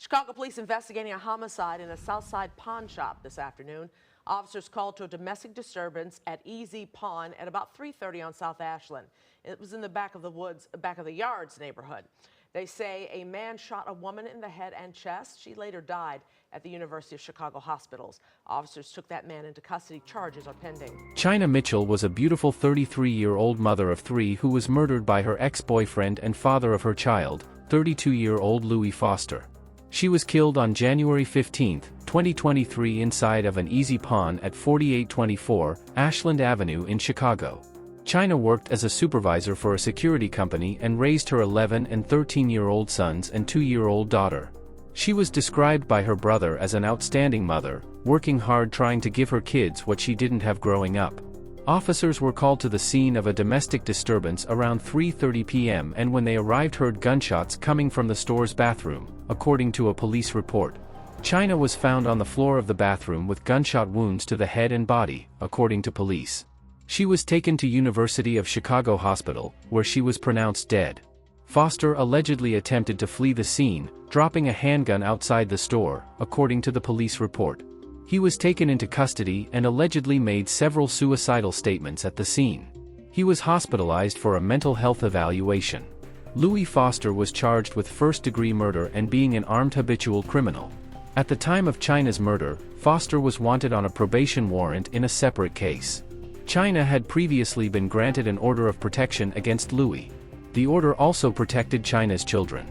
Chicago police investigating a homicide in a Southside pawn shop this afternoon. Officers called to a domestic disturbance at Easy Pawn at about 3:30 on South Ashland. It was in the back of the Yards neighborhood. They say a man shot a woman in the head and chest. She later died at the University of Chicago hospitals. Officers took that man into custody. Charges are pending. China Mitchell was a beautiful 33-year-old mother of three who was murdered by her ex-boyfriend and father of her child, 32-year-old Louis Foster. She was killed on January 15, 2023 inside of an Easy Pawn at 4824 Ashland Avenue in Chicago. China worked as a supervisor for a security company and raised her 11 and 13-year-old sons and 2-year-old daughter. She was described by her brother as an outstanding mother, working hard trying to give her kids what she didn't have growing up. Officers were called to the scene of a domestic disturbance around 3:30 p.m. and when they arrived heard gunshots coming from the store's bathroom, according to a police report. China was found on the floor of the bathroom with gunshot wounds to the head and body, according to police. She was taken to University of Chicago Hospital, where she was pronounced dead. Foster allegedly attempted to flee the scene, dropping a handgun outside the store, according to the police report. He was taken into custody and allegedly made several suicidal statements at the scene. He was hospitalized for a mental health evaluation. Louis Foster was charged with first-degree murder and being an armed habitual criminal. At the time of China's murder, Foster was wanted on a probation warrant in a separate case. China had previously been granted an order of protection against Louis. The order also protected China's children.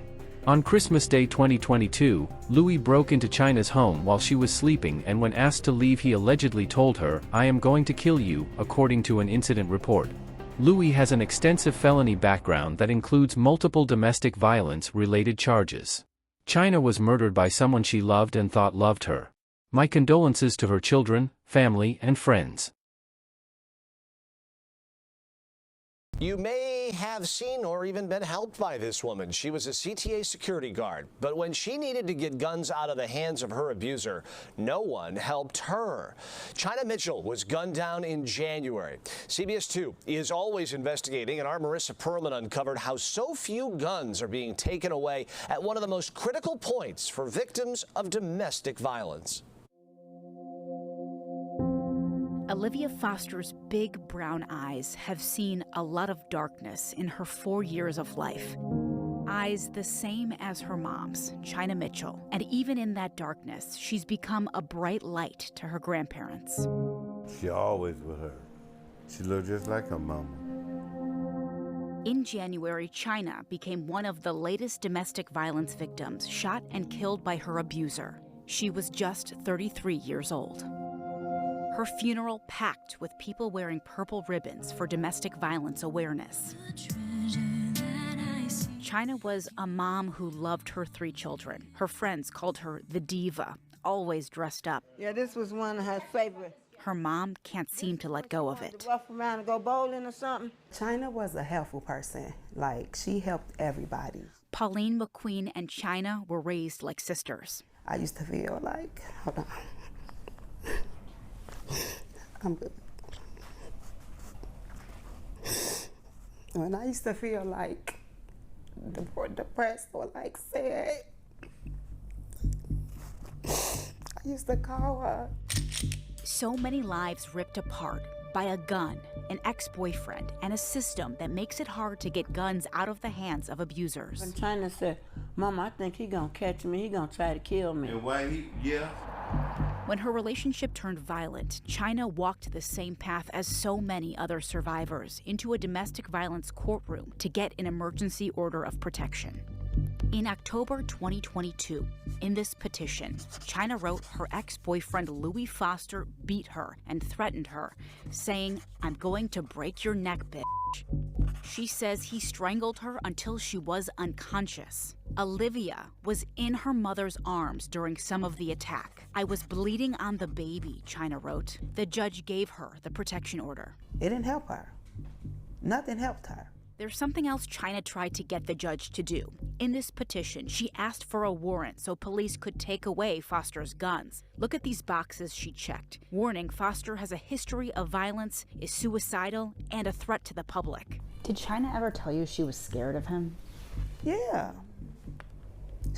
On Christmas Day 2022, Louis broke into China's home while she was sleeping and when asked to leave he allegedly told her, "I am going to kill you," according to an incident report. Louis has an extensive felony background that includes multiple domestic violence-related charges. China was murdered by someone she loved and thought loved her. My condolences to her children, family, and friends. You may have seen or even been helped by this woman. She was a CTA security guard, but when she needed to get guns out of the hands of her abuser, no one helped her. China Mitchell was gunned down in January. CBS 2 is always investigating, and our Marissa Perlman uncovered how so few guns are being taken away at one of the most critical points for victims of domestic violence. Olivia Foster's big brown eyes have seen a lot of darkness in her 4 years of life. Eyes the same as her mom's, China Mitchell. And even in that darkness, she's become a bright light to her grandparents. She always with her. She looked just like her mama. In January, China became one of the latest domestic violence victims shot and killed by her abuser. She was just 33 years old. Her funeral packed with people wearing purple ribbons for domestic violence awareness. China was a mom who loved her 3 children. Her friends called her the diva, always dressed up. Yeah, this was one of her favorites. Her mom can't seem to let go of it. Rough around and go bowling or something. China was a helpful person. Like, she helped everybody. Pauline McQueen and China were raised like sisters. I used to feel like, hold on. I'm good. When I used to feel like depressed or like sad, I used to call her. So many lives ripped apart by a gun, an ex-boyfriend, and a system that makes it hard to get guns out of the hands of abusers. When China said, "Mama, I think he gonna catch me. He gonna try to kill me." And why When her relationship turned violent, China walked the same path as so many other survivors into a domestic violence courtroom to get an emergency order of protection. In October 2022, in this petition, China wrote her ex-boyfriend Louis Foster beat her and threatened her, saying, "I'm going to break your neck, bitch." She says he strangled her until she was unconscious. Olivia was in her mother's arms during some of the attack. "I was bleeding on the baby," China wrote. The judge gave her the protection order. It didn't help her. Nothing helped her. There's something else China tried to get the judge to do. In this petition, she asked for a warrant so police could take away Foster's guns. Look at these boxes she checked. Warning, Foster has a history of violence, is suicidal, and a threat to the public. Did China ever tell you she was scared of him? Yeah.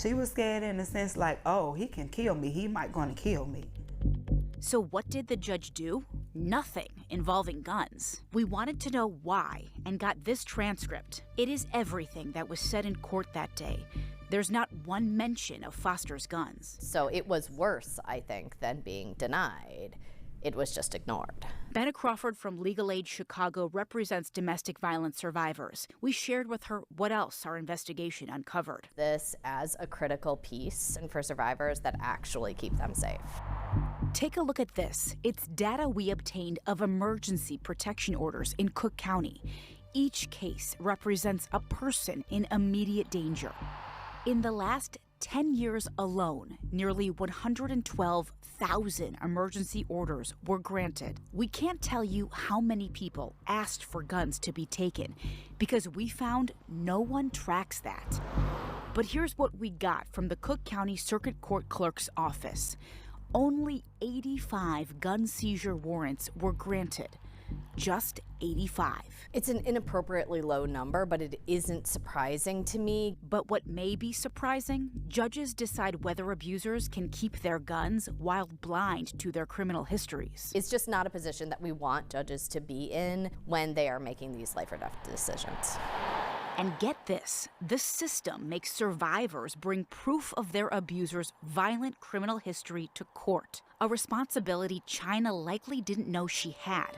She was scared in the sense like, oh, he can kill me. He might gonna kill me. So what did the judge do? Nothing involving guns. We wanted to know why and got this transcript. It is everything that was said in court that day. There's not one mention of Foster's guns. So it was worse, I think, than being denied. It was just ignored. Benna Crawford from Legal Aid Chicago represents domestic violence survivors. We shared with her what else our investigation uncovered. This as a critical piece and for survivors that actually keep them safe. Take a look at this. It's data we obtained of emergency protection orders in Cook County. Each case represents a person in immediate danger. In the last 10 years alone, nearly 112,000 emergency orders were granted. We can't tell you how many people asked for guns to be taken because we found no one tracks that. But here's what we got from the Cook County Circuit Court Clerk's office. Only 85 gun seizure warrants were granted. Just 85. It's an inappropriately low number, but it isn't surprising to me. But what may be surprising, judges decide whether abusers can keep their guns while blind to their criminal histories. It's just not a position that we want judges to be in when they are making these life or death decisions. And get this, the system makes survivors bring proof of their abuser's violent criminal history to court, a responsibility China likely didn't know she had.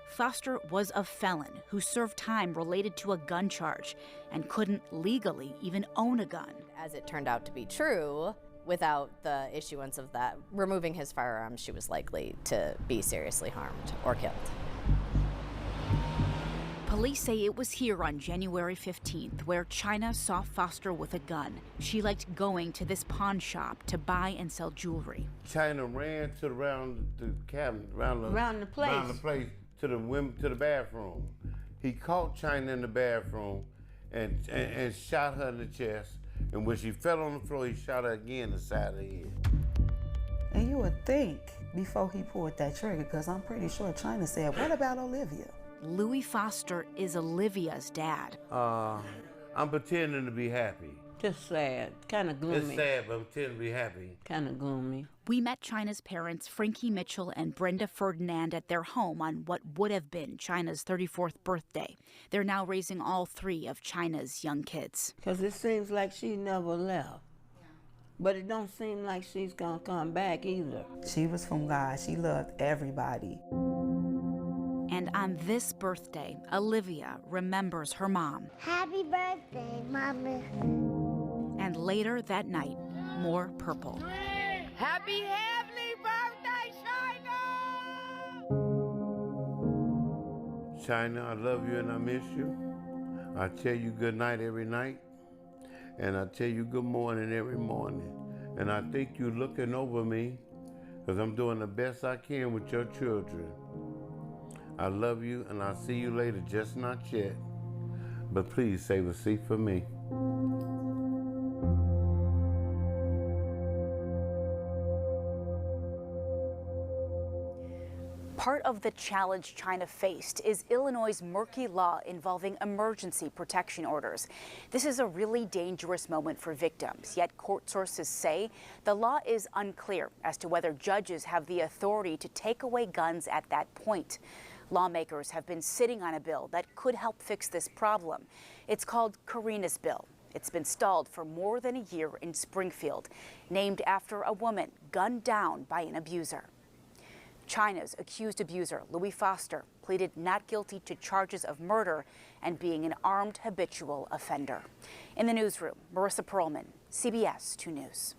Foster was a felon who served time related to a gun charge and couldn't legally even own a gun. As it turned out to be true, without the issuance of that, removing his firearm, she was likely to be seriously harmed or killed. Police say it was here on January 15th where China saw Foster with a gun. She liked going to this pawn shop to buy and sell jewelry. China ran around the cabinet, Around the place. to the bathroom. He caught China in the bathroom and shot her in the chest. And when she fell on the floor, he shot her again in the side of the head. And you would think before he pulled that trigger, because I'm pretty sure China said, what about Olivia? Louis Foster is Olivia's dad. I'm pretending to be happy. Just sad, kind of gloomy. It's sad, but I'm pretending to be happy. Kind of gloomy. We met China's parents, Frankie Mitchell and Brenda Ferdinand, at their home on what would have been China's 34th birthday. They're now raising all three of China's young kids. Because it seems like she never left. But it don't seem like she's gonna come back either. She was from God. She loved everybody. And on this birthday, Olivia remembers her mom. Happy birthday, Mama. And later that night, more purple. Happy heavenly birthday, China! China, I love you and I miss you. I tell you good night every night. And I tell you good morning every morning. And I think you're looking over me because I'm doing the best I can with your children. I love you and I'll see you later, just not yet. But please save a seat for me. Part of the challenge China faced is Illinois' murky law involving emergency protection orders. This is a really dangerous moment for victims, yet court sources say the law is unclear as to whether judges have the authority to take away guns at that point. Lawmakers have been sitting on a bill that could help fix this problem. It's called Karina's Bill. It's been stalled for more than a year in Springfield, named after a woman gunned down by an abuser. China's accused abuser, Louis Foster, pleaded not guilty to charges of murder and being an armed habitual offender. In the newsroom, Marissa Perlman, CBS 2 News.